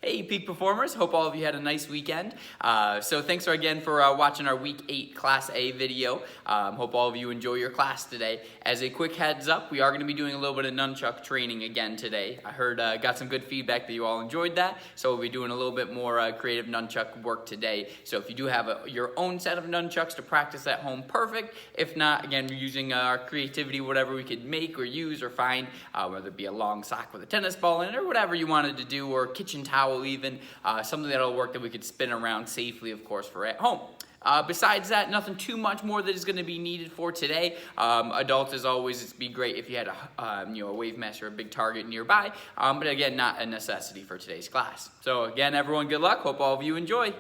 Hey, Peak Performers. Hope all of you had a nice weekend. So thanks again for watching our Week 8 Class A video. Hope all of you enjoy your class today. As a quick heads up, we are going to be doing a little bit of nunchuck training again today. I heard, got some good feedback that you all enjoyed that, so we'll be doing a little bit more creative nunchuck work today. So if you do have your own set of nunchucks to practice at home, perfect. If not, again, we're using our creativity, whatever we could make or use or find, whether it be a long sock with a tennis ball in it or whatever you wanted to do, or a kitchen towel even, something that'll work that we could spin around safely, of course, for at home. Besides that, nothing too much more that is going to be needed for today. Adults, as always, it'd be great if you had a wave mesh or a big target nearby, but again, not a necessity for today's class. So again, everyone, good luck. Hope all of you enjoy.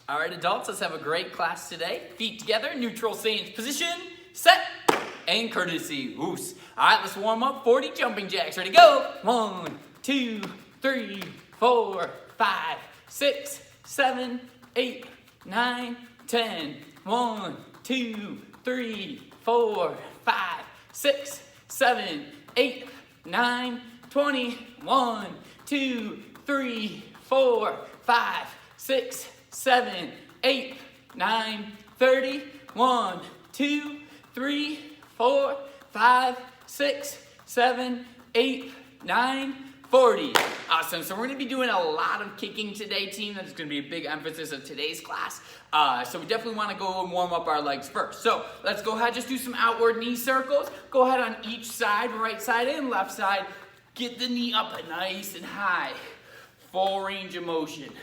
All right, adults, let's have a great class today. Feet together, neutral stance position, set, and courtesy. Woos. All right, let's warm up. 40 jumping jacks. Ready, go. 1, 2, 3, 4, 5, 6, 7, 8, 9, 10. 1, 2, 3, 4, 5, 6, 7, 8, 9, 20. 1, 2, 3, 4, 5, 6, 7, 8, 9, 30. 1, 2, 3, 4, 5, 6, 7, 8, 9, 40. Awesome. So we're going to be doing a lot of kicking today, team. That's going to be a big emphasis of today's class. So we definitely want to go and warm up our legs first. So let's go ahead, just do some outward knee circles. Go ahead on each side, right side and left side. Get the knee up nice and high. Full range of motion.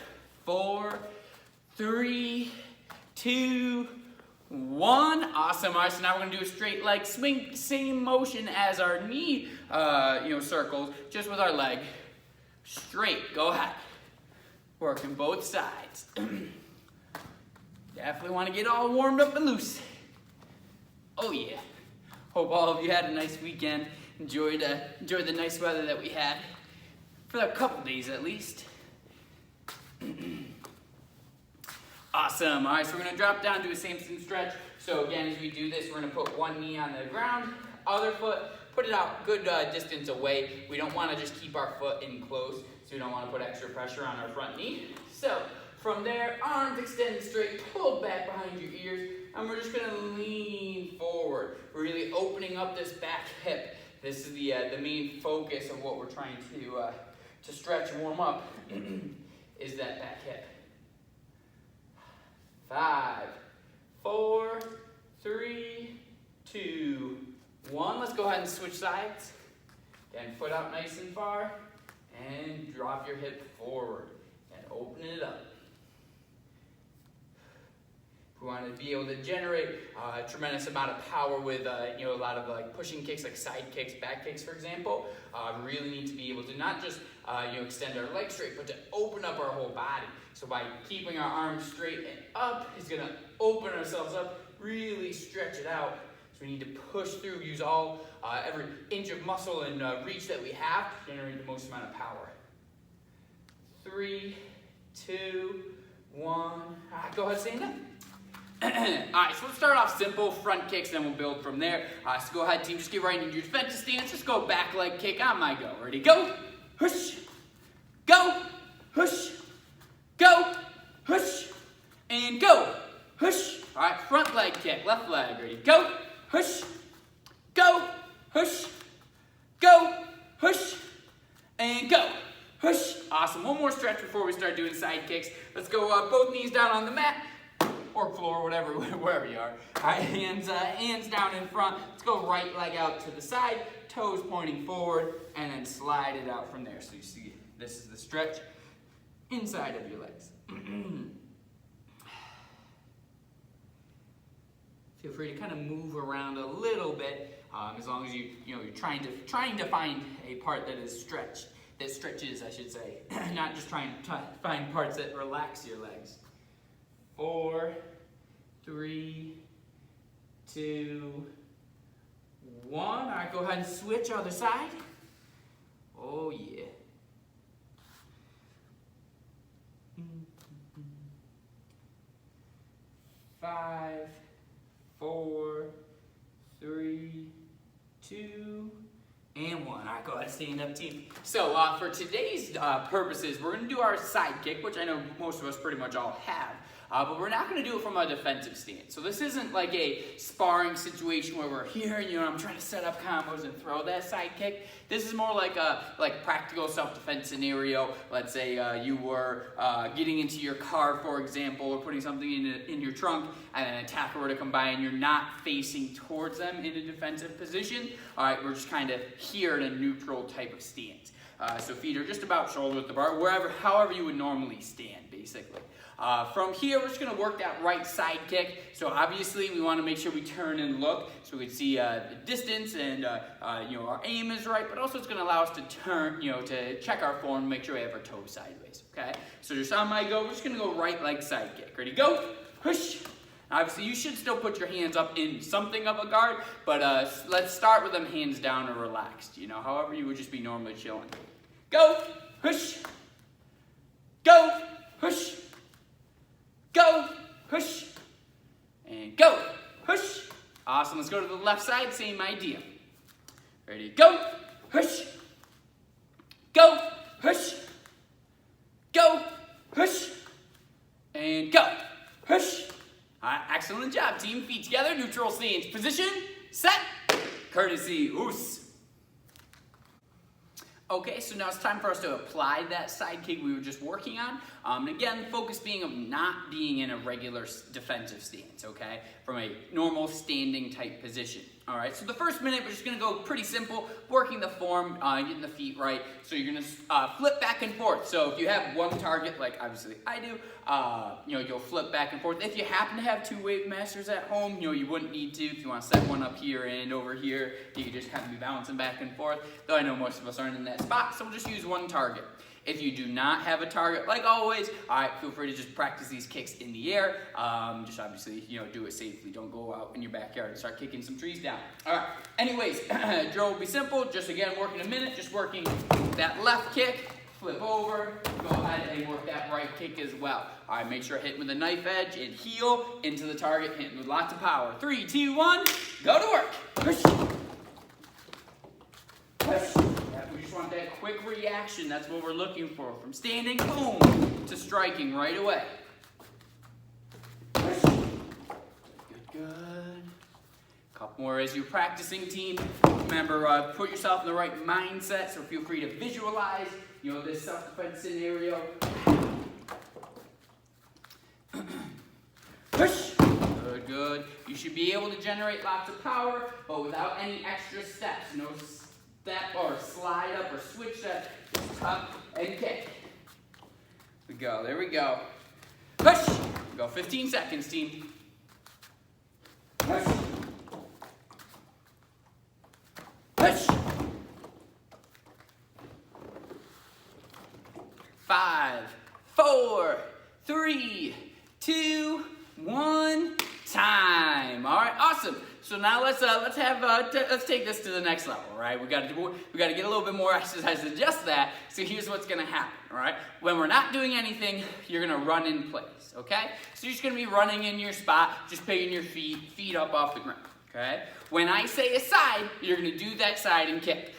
4, 3, 2, 1. Awesome. All right, so now we're going to do a straight leg swing, same motion as our knee, circles, just with our leg straight. Go ahead. Working both sides. Definitely want to get all warmed up and loose. Oh yeah. Hope all of you had a nice weekend. Enjoyed the nice weather that we had for a couple days at least. Awesome. All right, so we're going to drop down, do a same stretch. So again, as we do this, we're going to put one knee on the ground, other foot, put it out good distance away. We don't want to just keep our foot in close, so we don't want to put extra pressure on our front knee. So from there, arms extended straight, pulled back behind your ears, and we're just going to lean forward, really opening up this back hip. This is the main focus of what we're trying to stretch and warm up, is that back hip. 5, 4, 3, 2, 1. Let's go ahead and switch sides. Again, foot out nice and far, and drop your hip forward and open it up. We want to be able to generate a tremendous amount of power with a lot of like pushing kicks, like side kicks, back kicks, for example. Really need to be able to not just extend our legs straight, but to open up our whole body. So by keeping our arms straight and up, is going to open ourselves up, really stretch it out. So we need to push through, use every inch of muscle and reach that we have to generate the most amount of power. 3, 2, 1. All right, go ahead, stand up. Alright, so let's start off simple, front kicks, then we'll build from there. So go ahead, team, just get right into your defensive stance. Just go back leg kick on my go. Ready, go, hush, go, hush, go, hush, and go, hush. Alright, front leg kick, left leg, ready, go, hush, go, hush, go, hush, and go, hush. Awesome, one more stretch before we start doing side kicks. Let's go both knees down on the mat. Or floor, whatever, wherever you are. All right, hands down in front. Let's go right leg out to the side, toes pointing forward, and then slide it out from there. So you see, this is the stretch inside of your legs. Feel free to kind of move around a little bit, as long as you're trying to find a part that is stretched, that stretches, I should say, not just trying to find parts that relax your legs. 4, 3, 2, 1. All right, go ahead and switch other side. Oh, yeah. Five, 4, 3, 2, And one. All right, go ahead and stand up, team. So for today's purposes, we're going to do our side kick, which I know most of us pretty much all have. But we're not going to do it from a defensive stance. So this isn't like a sparring situation where we're here and I'm trying to set up combos and throw that side kick. This is more like a practical self-defense scenario. Let's say you were getting into your car, for example, or putting something in your trunk, and an attacker were to come by and you're not facing towards them in a defensive position. All right, we're just kind of here in a neutral type of stance. So feet are just about shoulder width apart, however you would normally stand, basically. From here, we're just going to work that right side kick. So obviously, we want to make sure we turn and look so we can see the distance and our aim is right. But also, it's going to allow us to turn, to check our form, make sure we have our toes sideways. Okay. So just on my go, we're just going to go right leg side kick. Ready? Go. Push. Obviously, you should still put your hands up in something of a guard, but let's start with them hands down or relaxed. However you would just be normally chilling. Go. Push. Go. Push. Go, push, and go, push. Awesome, let's go to the left side, same idea. Ready, go, push, go, push, go, push, and go, push. All right, excellent job, team. Feet together, neutral stance. Position, set, courtesy, oos. Okay, so now it's time for us to apply that side kick we were just working on. And again, the focus being of not being in a regular defensive stance, okay? From a normal standing type position. All right, so the first minute, we're just gonna go pretty simple, working the form, getting the feet right. So you're gonna flip back and forth. So if you have one target, like obviously I do, you'll flip back and forth. If you happen to have two wave masters at home, you wouldn't need to. If you wanna set one up here and over here, you can just kind of be bouncing back and forth. Though I know most of us aren't in that spot, so we'll just use one target. If you do not have a target, like always, all right, feel free to just practice these kicks in the air. Just obviously, do it safely. Don't go out in your backyard and start kicking some trees down. All right, anyways, drill will be simple. Just again, working a minute, just working that left kick, flip over, go ahead and work that right kick as well. All right, make sure hitting with a knife edge and heel into the target, hitting with lots of power. 3, 2, 1, go to work. Push. Push. We just want that quick reaction. That's what we're looking for. From standing, boom, to striking right away. Good, good. Couple more as you're practicing, team. Remember, put yourself in the right mindset, so feel free to visualize, this self-defense scenario. Push. Good, good. You should be able to generate lots of power, but without any extra steps. No step or slide up or switch that. Just up and kick. There we go. Push. Go 15 seconds, team. Push. Push. 5, 4, 3, 2, 1, time. All right, awesome. So now let's take this to the next level, right? We got to get a little bit more exercise than just that. So here's what's gonna happen, all right? When we're not doing anything, you're gonna run in place, okay? So you're just gonna be running in your spot, just picking your feet up off the ground, okay? When I say a side, you're gonna do that side and kick.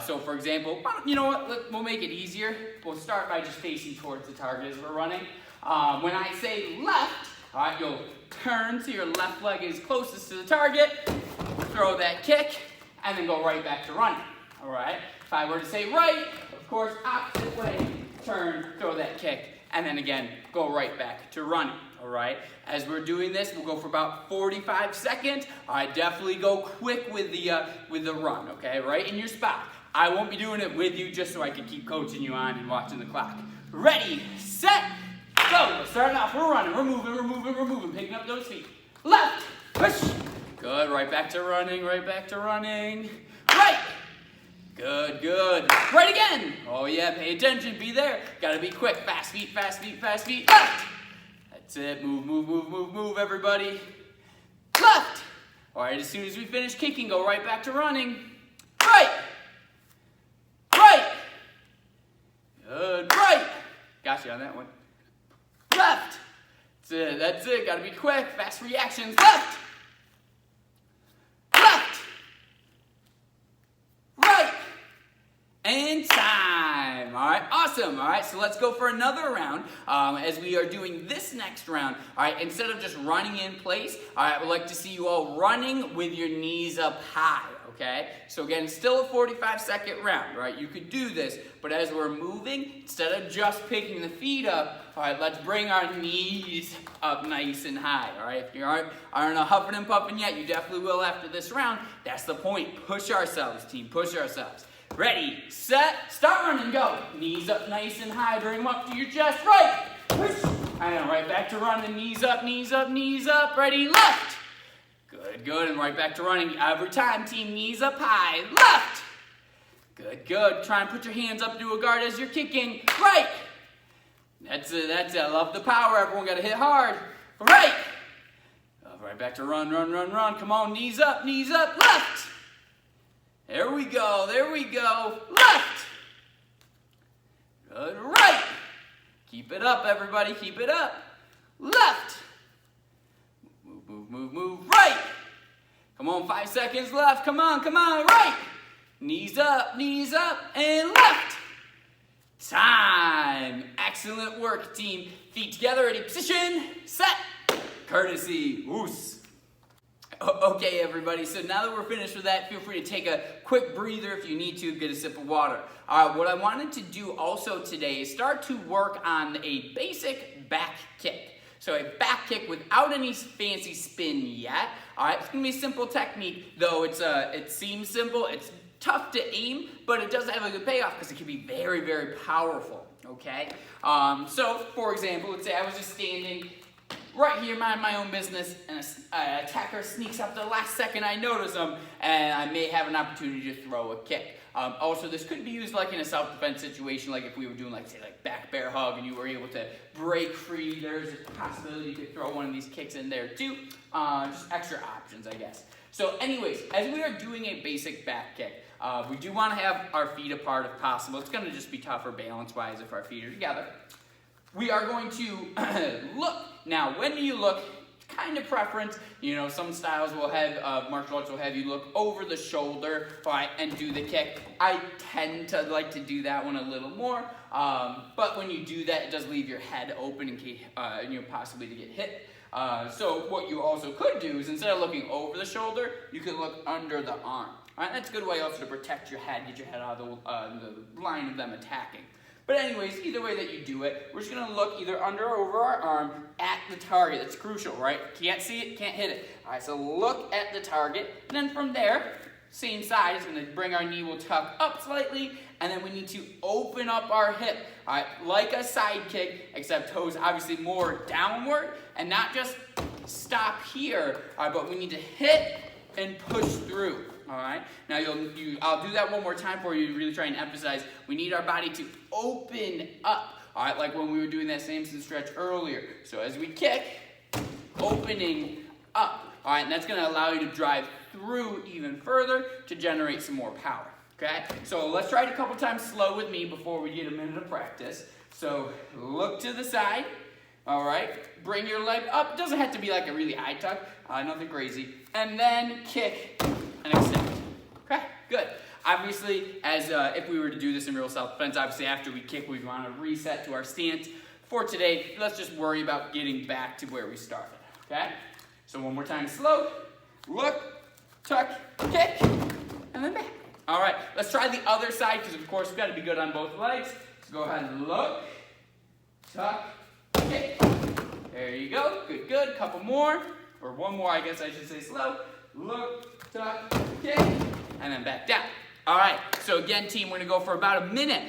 So for example, you know what? We'll make it easier. We'll start by just facing towards the target as we're running. When I say left, all right, you'll turn so your left leg is closest to the target, throw that kick, and then go right back to running, all right? If I were to say right, of course, opposite way, turn, throw that kick, and then again, go right back to running, all right? As we're doing this, we'll go for about 45 seconds. I definitely go quick with the run, okay? Right in your spot. I won't be doing it with you just so I can keep coaching you on and watching the clock. Ready, set, go. We're starting off, we're running, we're moving, picking up those feet. Left, push. Good, right back to running, Right. Good, good. Right again. Oh yeah, pay attention, be there. Gotta be quick, fast feet. Left. That's it, move, everybody. Left. All right, as soon as we finish kicking, go right back to running. Right. Good, right. Got you on that one. Left. That's it, gotta be quick, fast reactions. Left. Right. Awesome. All right, so let's go for another round as we are doing this next round. All right, instead of just running in place, all right, I would like to see you all running with your knees up high. Okay, so again, still a 45-second round, right? You could do this, but as we're moving, instead of just picking the feet up, all right, let's bring our knees up nice and high, all right? If you aren't huffing and puffing yet, you definitely will after this round. That's the point. Push ourselves, team, push ourselves. Ready, set, start running, go. Knees up nice and high, bring them up to your chest, right, push. And right back to running, knees up, knees up, knees up, ready, left. Good, good, and right back to running. Every time, team, knees up high, left. Good, good. Try and put your hands up to a guard as you're kicking, right. That's it, that's it. I love the power. Everyone got to hit hard, right. Right back to run, run, run, run. Come on, knees up, left. There we go, left. Good, right. Keep it up, everybody, keep it up. Left. Move, right. Come on, 5 seconds left. Come on, right. Knees up, and left. Time. Excellent work, team. Feet together, ready, position, set. Courtesy, oos. Okay, everybody, so now that we're finished with that, feel free to take a quick breather if you need to, get a sip of water. What I wanted to do also today is start to work on a basic back kick. So a back kick without any fancy spin yet. All right, it's gonna be a simple technique, though it seems simple. It's tough to aim, but it does have a good payoff because it can be very, very powerful, okay? So, for example, let's say I was just standing right here, mind my own business, and an attacker sneaks up the last second I notice them, and I may have an opportunity to throw a kick. Also, this could be used like in a self-defense situation, like if we were doing like, say, like back bear hug and you were able to break free, there's a possibility you could throw one of these kicks in there too. Just extra options, I guess. So anyways, as we are doing a basic back kick, we do want to have our feet apart if possible. It's going to just be tougher balance-wise if our feet are together. We are going to look. Now, when you look, kind of preference, you know, some styles will have, martial arts will have you look over the shoulder, right, and do the kick. I tend to like to do that one a little more, but when you do that, it does leave your head open in case, you know, possibly to get hit. So what you also could do is instead of looking over the shoulder, you could look under the arm. All right, that's a good way also to protect your head, get your head out of the line of them attacking. But anyways, either way that you do it, we're just gonna look either under or over our arm at the target. That's crucial, right? Can't see it, can't hit it. All right, so look at the target, and then from there, same side, is gonna bring our knee, we'll tuck up slightly, and then we need to open up our hip. All right, like a side kick, except toes obviously more downward, and not just stop here, all right, but we need to hit and push through. All right, now I'll do that one more time for you to really try and emphasize. We need our body to open up, all right, like when we were doing that Samson stretch earlier. So as we kick, opening up, all right, and that's gonna allow you to drive through even further to generate some more power, okay? So let's try it a couple times slow with me before we get a minute of practice. So look to the side, all right, bring your leg up. It doesn't have to be like a really high tuck, nothing crazy, and then kick and extend. Okay, good. Obviously, as if we were to do this in real self-defense, obviously after we kick, we want to reset to our stance. For today, let's just worry about getting back to where we started, okay? So one more time, slow, look, tuck, kick, and then back. All right, let's try the other side, because of course we've got to be good on both legs. So go ahead and look, tuck, kick. There you go, good, good. Couple more, or one more, I guess I should say slow. Look, tuck, kick, and then back down. All right, so again, team, we're gonna go for about a minute,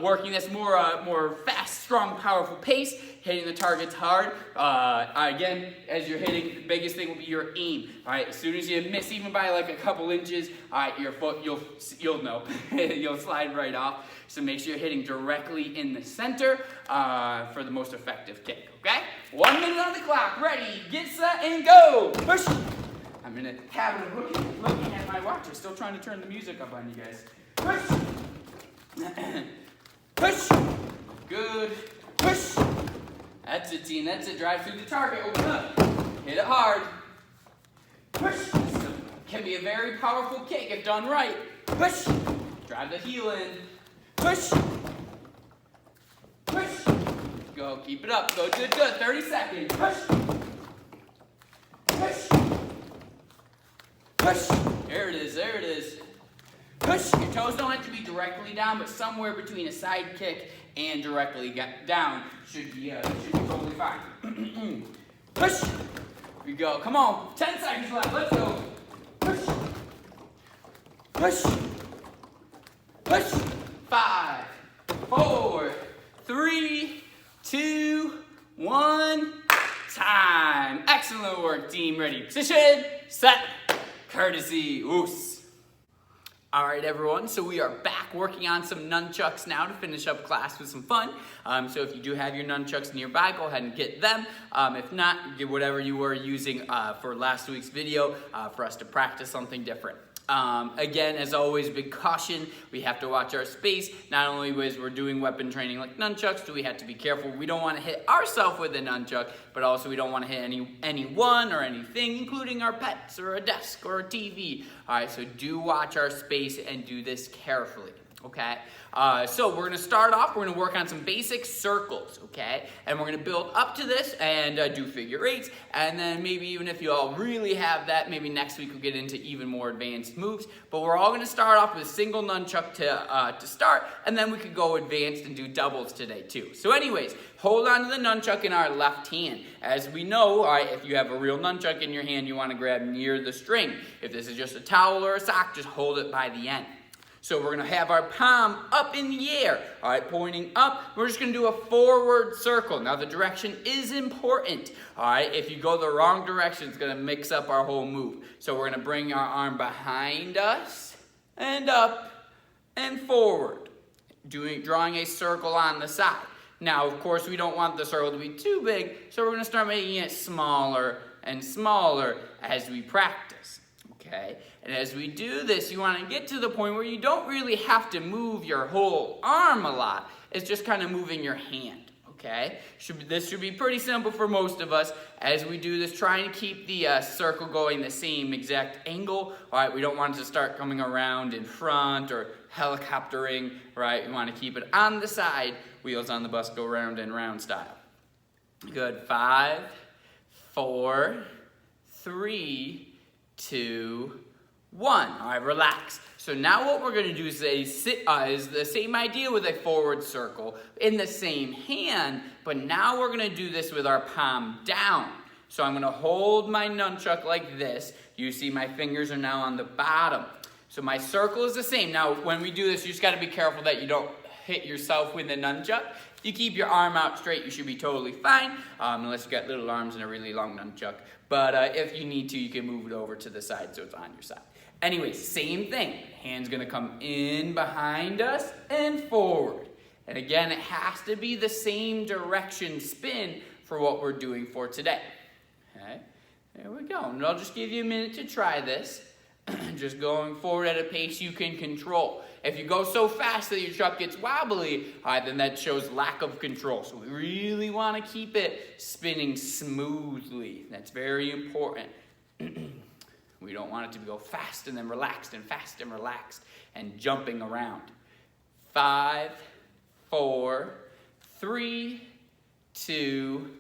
working this more fast, strong, powerful pace, hitting the targets hard. Again, as you're hitting, the biggest thing will be your aim. All right, as soon as you miss even by like a couple inches, all right, your foot, you'll know, you'll slide right off. So make sure you're hitting directly in the center for the most effective kick, okay? 1 minute on the clock, ready, get set, and go. Push. I'm in a habit of looking at my watch. I'm still trying to turn the music up on you guys. Push. Push. Good. Push. That's it, team. That's it. Drive through the target. Open up. Hit it hard. Push. This can be a very powerful kick if done right. Push. Drive the heel in. Push. Go, keep it up. Go, good, good. 30 seconds. Push. Push. Push. There it is, there it is. Push. Your toes don't have to be directly down, but somewhere between a side kick and directly down should be totally fine. Push. Here we go. Come on. 10 seconds left. Let's go. Push. Push. Push. 5, 4, 3, 2, 1. Time. Excellent work, team. Ready. Position. Set. Courtesy. Oos. All right, everyone, so we are back working on some nunchucks now to finish up class with some fun. So if you do have your nunchucks nearby, go ahead and get them. If not, get whatever you were using for last week's video for us to practice something different. Again, as always, big caution, we have to watch our space. Not only as we're doing weapon training like nunchucks, do we have to be careful. We don't want to hit ourselves with a nunchuck, but also we don't want to hit anyone or anything, including our pets or a desk or a TV. All right, so do watch our space and do this carefully. Okay, so we're gonna start off, we're gonna work on some basic circles, okay? And we're gonna build up to this and do figure eights, and then maybe even if you all really have that, maybe next week we'll get into even more advanced moves. But we're all gonna start off with a single nunchuck to start, and then we could go advanced and do doubles today too. So anyways, hold on to the nunchuck in our left hand. As we know, all right, if you have a real nunchuck in your hand, you wanna grab near the string. If this is just a towel or a sock, just hold it by the end. So we're gonna have our palm up in the air, all right, pointing up. We're just gonna do a forward circle. Now the direction is important, all right? If you go the wrong direction, it's gonna mix up our whole move. So we're gonna bring our arm behind us and up and forward, drawing a circle on the side. Now, of course, we don't want the circle to be too big, so we're gonna start making it smaller and smaller as we practice. Okay, and as we do this, you want to get to the point where you don't really have to move your whole arm a lot. It's just kind of moving your hand, okay? This should be pretty simple for most of us. As we do this, try and keep the circle going the same exact angle. All right, we don't want it to start coming around in front or helicoptering, right? We want to keep it on the side. Wheels on the bus go round and round style. Good. 5, 4, 3, 2, 1. All right, relax. So now what we're going to do is the same idea with a forward circle in the same hand, but now we're going to do this with our palm down. So I'm going to hold my nunchuck like this. You see my fingers are now on the bottom. So my circle is the same. Now when we do this, you just got to be careful that you don't hit yourself with the nunchuck. If you keep your arm out straight, you should be totally fine, unless you got little arms and a really long nunchuck. But if you need to, you can move it over to the side so it's on your side. Anyway, same thing. Hand's gonna come in behind us and forward. And again, it has to be the same direction spin for what we're doing for today. Okay, there we go. And I'll just give you a minute to try this. Just going forward at a pace you can control. If you go so fast that your truck gets wobbly, then that shows lack of control. So we really want to keep it spinning smoothly. That's very important. We don't want it to go fast and then relaxed and fast and relaxed and jumping around. 5, 4, 3, 2,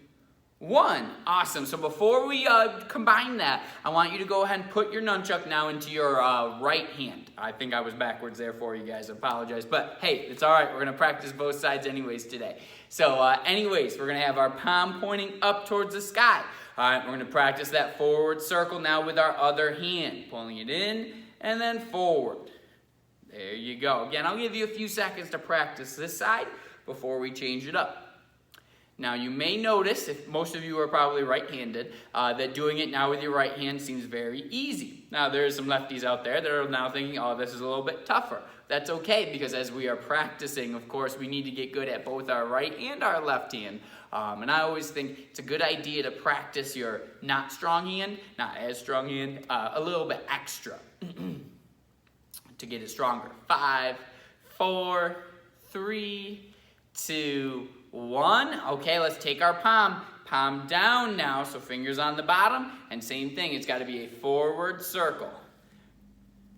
1. Awesome. So before we combine that, I want you to go ahead and put your nunchuck now into your right hand. I think I was backwards there for you guys. I apologize. But hey, it's all right. We're going to practice both sides anyways today. So anyways, we're going to have our palm pointing up towards the sky. All right, we're going to practice that forward circle now with our other hand. Pulling it in and then forward. There you go. Again, I'll give you a few seconds to practice this side before we change it up. Now you may notice, if most of you are probably right-handed, that doing it now with your right hand seems very easy. Now there's some lefties out there that are now thinking, oh, this is a little bit tougher. That's okay, because as we are practicing, of course, we need to get good at both our right and our left hand. And I always think it's a good idea to practice your not strong hand, not as strong hand, a little bit extra to get it stronger. 5, 4, 3, 2, 1. Okay, let's take our palm down now, so fingers on the bottom, and same thing, it's got to be a forward circle.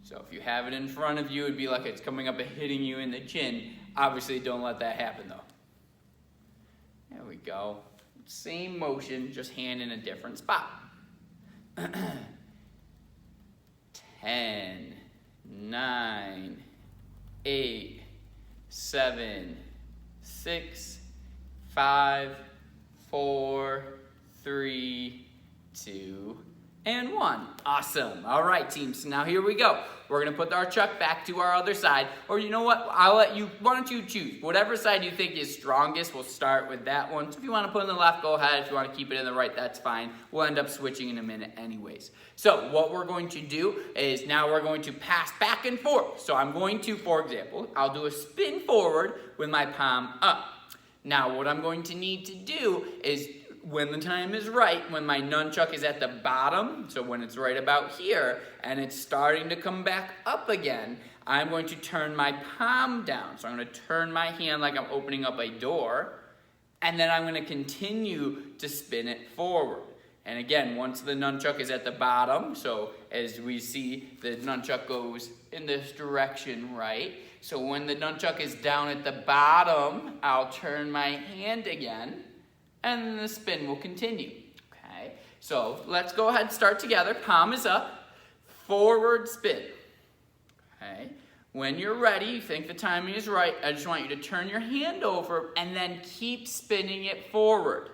So if you have it in front of you, it'd be like it's coming up and hitting you in the chin. Obviously, don't let that happen though. There we go. Same motion, just hand in a different spot. 10, 9, 8, 7, 6, 5, 4, 3, 2, and 1. Awesome. All right, team. So now here we go. We're going to put our chuck back to our other side. Or you know what? I'll let you, why don't you choose? Whatever side you think is strongest, we'll start with that one. So if you want to put in the left, go ahead. If you want to keep it in the right, that's fine. We'll end up switching in a minute anyways. So what we're going to do is now we're going to pass back and forth. So I'm going to, for example, I'll do a spin forward with my palm up. Now what I'm going to need to do is when the time is right, when my nunchuck is at the bottom, so when it's right about here, and it's starting to come back up again, I'm going to turn my palm down. So I'm going to turn my hand like I'm opening up a door, and then I'm going to continue to spin it forward. And again, once the nunchuck is at the bottom, so as we see, the nunchuck goes in this direction, right? So when the nunchuck is down at the bottom, I'll turn my hand again, and then the spin will continue, okay? So let's go ahead and start together. Palm is up, forward spin, okay? When you're ready, you think the timing is right, I just want you to turn your hand over and then keep spinning it forward.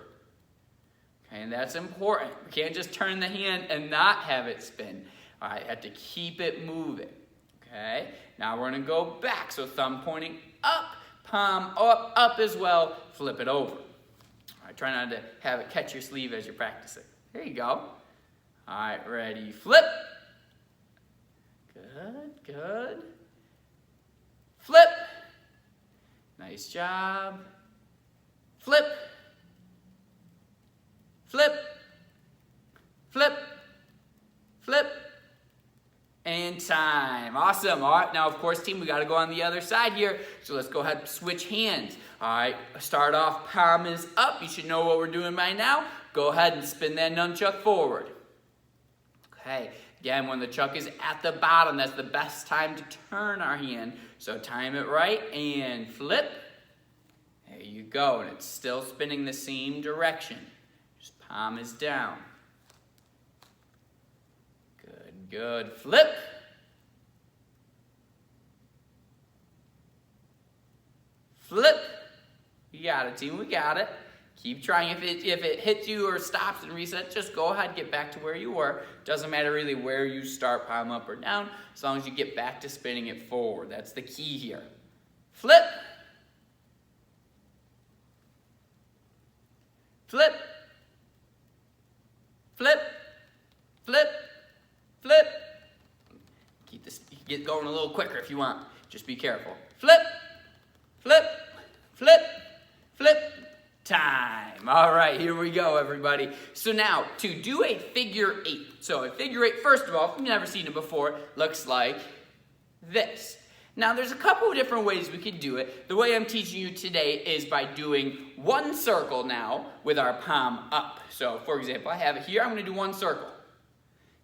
Okay, and that's important. We can't just turn the hand and not have it spin. All right, you have to keep it moving, okay? Now we're gonna go back, so thumb pointing up, palm up as well, flip it over. Try not to have it catch your sleeve as you're practicing. There you go. All right, ready, flip. Good, good. Flip. Nice job. Flip. Flip. Flip. Flip. And time. Awesome. All right, now of course, team, we got to go on the other side here. So let's go ahead and switch hands. All right, start off, palm is up. You should know what we're doing by now. Go ahead and spin that nunchuck forward. Okay, again, when the chuck is at the bottom, that's the best time to turn our hand. So time it right and flip. There you go, and it's still spinning the same direction. Just palm is down. Good, good. Flip. Flip. You got it, team. We got it. Keep trying. If it hits you or stops and resets, just go ahead and get back to where you were. Doesn't matter really where you start, palm up or down, as long as you get back to spinning it forward. That's the key here. Flip. Flip. Flip. Flip. Flip. Keep this, get going a little quicker if you want. Just be careful. Flip. Flip. Flip. Flip. Time. All right, here we go, everybody. So now, to do a figure eight. So a figure eight, first of all, if you've never seen it before, looks like this. Now, there's a couple of different ways we could do it. The way I'm teaching you today is by doing one circle now with our palm up. So, for example, I have it here. I'm going to do one circle.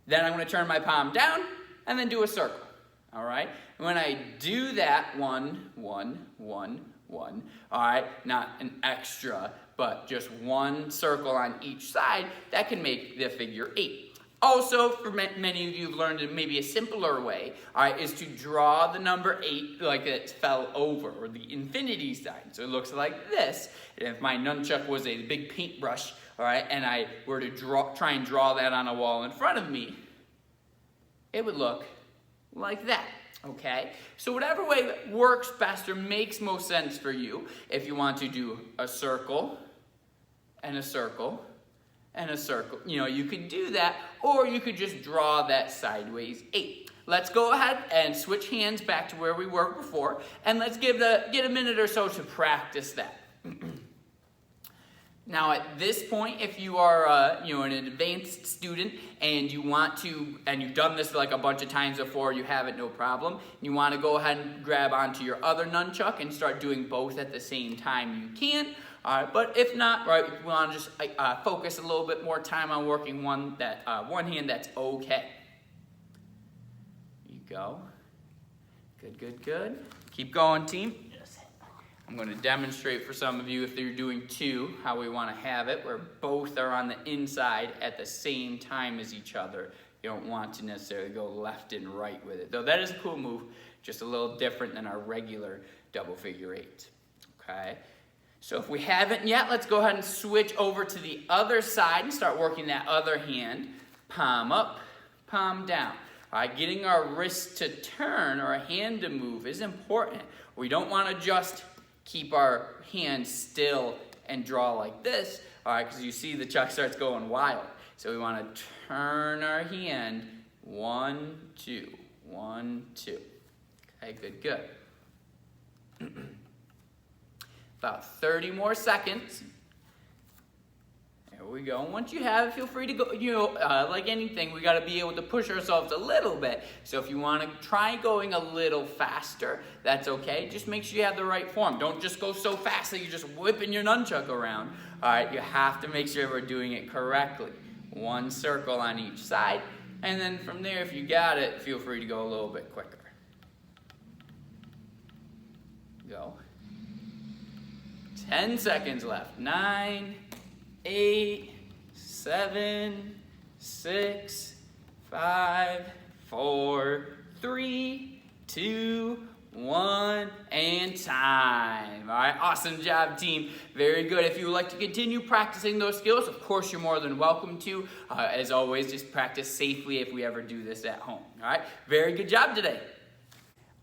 Then I'm going to turn my palm down and then do a circle. All right? When I do that, 1, 1, 1, 1, all right, not an extra, but just one circle on each side, that can make the figure eight. Also, for many of you have learned maybe a simpler way, all right, is to draw the number 8 like it fell over, or the infinity sign. So it looks like this. And if my nunchuck was a big paintbrush, all right, and I were to try and draw that on a wall in front of me, it would look like that. Okay, so whatever way works best or makes most sense for you, if you want to do a circle and a circle and a circle, you know, you could do that, or you could just draw that sideways 8. Let's go ahead and switch hands back to where we were before, and let's get a minute or so to practice that. Now, at this point, if you are, an advanced student and you want to, and you've done this like a bunch of times before, you have it, no problem. You want to go ahead and grab onto your other nunchuck and start doing both at the same time, you can. All right, but if not, right, if you want to just focus a little bit more time on working one hand, that's okay. There you go. Good, good, good. Keep going, team. I'm going to demonstrate for some of you, if you're doing two, how we want to have it, where both are on the inside at the same time as each other. You don't want to necessarily go left and right with it. Though that is a cool move, just a little different than our regular double figure eight. Okay? So if we haven't yet, let's go ahead and switch over to the other side and start working that other hand. Palm up, palm down. All right, getting our wrist to turn or a hand to move is important. We don't want to just keep our hand still and draw like this, all right, because you see the chuck starts going wild. So we want to turn our hand, 1, 2, 1, 2. Okay, good, good. About 30 more seconds. There we go. And once you have it, feel free to go, like anything, we got to be able to push ourselves a little bit. So if you want to try going a little faster, that's okay. Just make sure you have the right form. Don't just go so fast that you're just whipping your nunchuck around. All right, you have to make sure we're doing it correctly. One circle on each side. And then from there, if you got it, feel free to go a little bit quicker. Go. 10 seconds left. 9, 8, 7, 6, 5, 4, 3, 2, 1, and time. All right, awesome job, team. Very good. If you would like to continue practicing those skills, of course, you're more than welcome to. As always, just practice safely if we ever do this at home. All right, very good job today.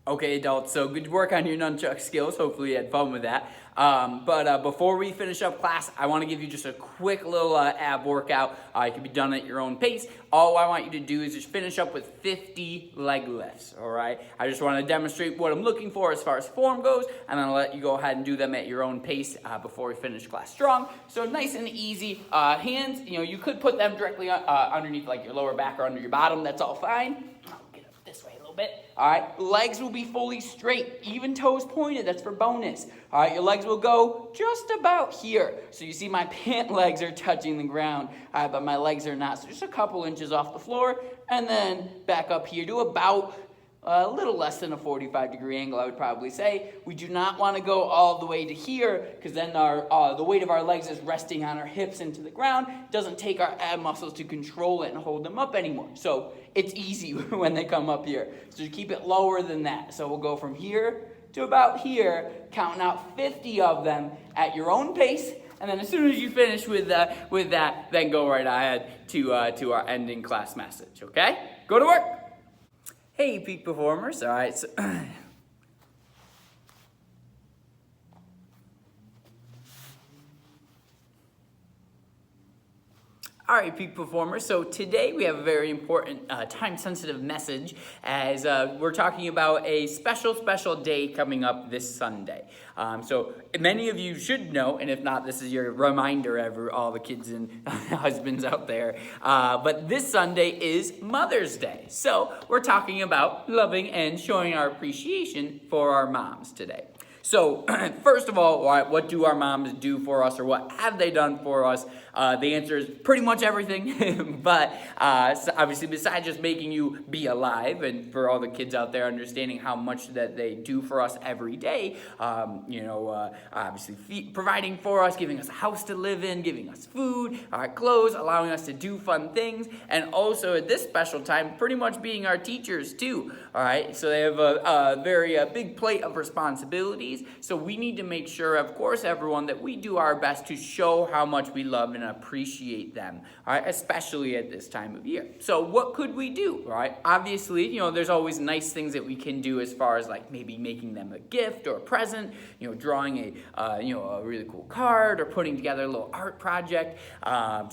Okay, adults, so good work on your nunchuck skills. Hopefully you had fun with that. But before we finish up class, I want to give you just a quick little ab workout. It can be done at your own pace. All I want you to do is just finish up with 50 leg lifts, all right? I just want to demonstrate what I'm looking for as far as form goes, and then I'll let you go ahead and do them at your own pace before we finish class strong. So nice and easy. Hands, you could put them directly underneath like your lower back or under your bottom. That's all fine. I'll get up this way a little bit. All right, legs will be fully straight, even toes pointed. That's for bonus. All right, your legs will go just about here. So you see my pant legs are touching the ground, but my legs are not. So just a couple inches off the floor, and then back up here to about a little less than a 45-degree angle, I would probably say. We do not want to go all the way to here, because then the weight of our legs is resting on our hips into the ground. It doesn't take our ab muscles to control it and hold them up anymore. So it's easy when they come up here. So just keep it lower than that. So we'll go from here to about here, counting out 50 of them at your own pace. And then as soon as you finish with that, then go right ahead to our ending class message, okay? Go to work. Hey, peak performers. All right. So all right, peak performers. So today we have a very important time-sensitive message as we're talking about a special day coming up this Sunday. So many of you should know, and if not, this is your reminder, all the kids and husbands out there. But this Sunday is Mother's Day. So we're talking about loving and showing our appreciation for our moms today. So first of all, what do our moms do for us, or what have they done for us? The answer is pretty much everything, but obviously besides just making you be alive, and for all the kids out there understanding how much that they do for us every day, obviously providing for us, giving us a house to live in, giving us food, clothes, allowing us to do fun things, and also at this special time, pretty much being our teachers too, all right? So they have a very big plate of responsibilities, so we need to make sure, of course, everyone, that we do our best to show how much we love and appreciate them, all right, especially at this time of year. So what could we do, all right? Obviously, there's always nice things that we can do as far as like maybe making them a gift or a present, drawing a really cool card, or putting together a little art project,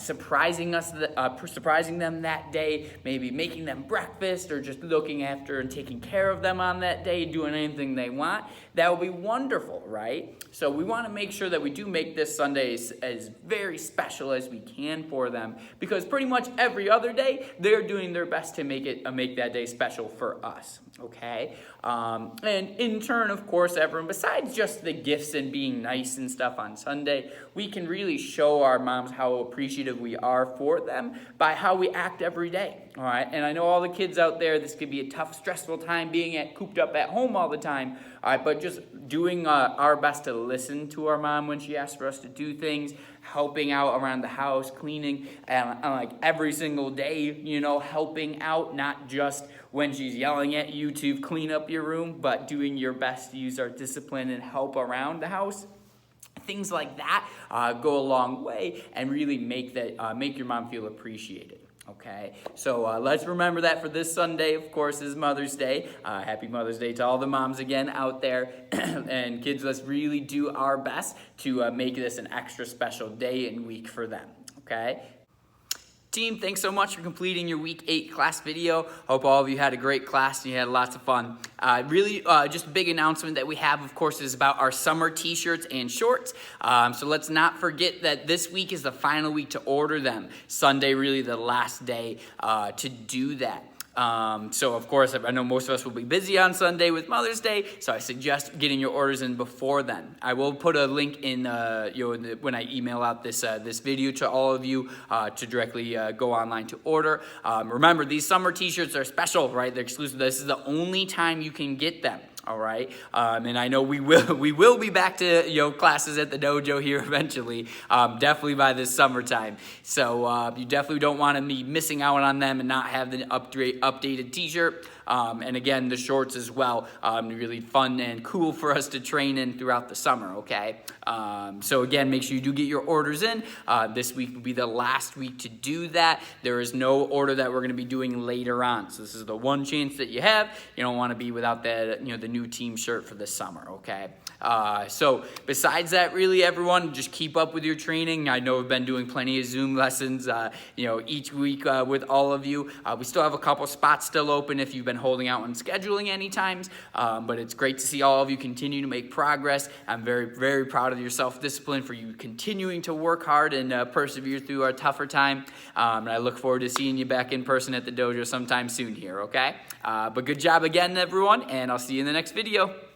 surprising them that day, maybe making them breakfast, or just looking after and taking care of them on that day, doing anything they want. That will be wonderful, right? So we want to make sure that we do make this Sunday as very special as we can for them, because pretty much every other day they're doing their best to make that day special for us. Okay, and in turn, of course, everyone, besides just the gifts and being nice and stuff on Sunday, we can really show our moms how appreciative we are for them by how we act every day. All right, and I know all the kids out there, this could be a tough, stressful time being cooped up at home all the time. But just doing our best to listen to our mom when she asks for us to do things, helping out around the house, cleaning, and like every single day, helping out, not just when she's yelling at you to clean up your room, but doing your best to use our discipline and help around the house. Things like that go a long way and really make your mom feel appreciated. Okay, so let's remember that for this Sunday, of course, is Mother's Day. Happy Mother's Day to all the moms again out there. And kids, let's really do our best to make this an extra special day and week for them. Okay? Team, thanks so much for completing your Week 8 class video. Hope all of you had a great class and you had lots of fun. Just a big announcement that we have, of course, is about our summer t-shirts and shorts. So let's not forget that this week is the final week to order them. Sunday, really the last day to do that. So of course, I know most of us will be busy on Sunday with Mother's Day, so I suggest getting your orders in before then. I will put a link in, when I email out this video to all of you to directly go online to order. Remember, these summer t-shirts are special, right? They're exclusive. This is the only time you can get them. All right, and I know we will be back to classes at the dojo here eventually, definitely by this summertime. So you definitely don't want to be missing out on them and not have the updated t-shirt. And again, the shorts as well, really fun and cool for us to train in throughout the summer, okay? So again, make sure you do get your orders in. This week will be the last week to do that. There is no order that we're going to be doing later on. So this is the one chance that you have. You don't want to be without that, the new team shirt for the summer, okay? So besides that, really, everyone, just keep up with your training. I know we've been doing plenty of Zoom lessons, each week with all of you. We still have a couple spots still open if you've been holding out on scheduling any times, but it's great to see all of you continue to make progress. I'm very, very proud of your self-discipline for you continuing to work hard and persevere through our tougher time. And I look forward to seeing you back in person at the dojo sometime soon here, okay? But good job again, everyone, and I'll see you in the next video.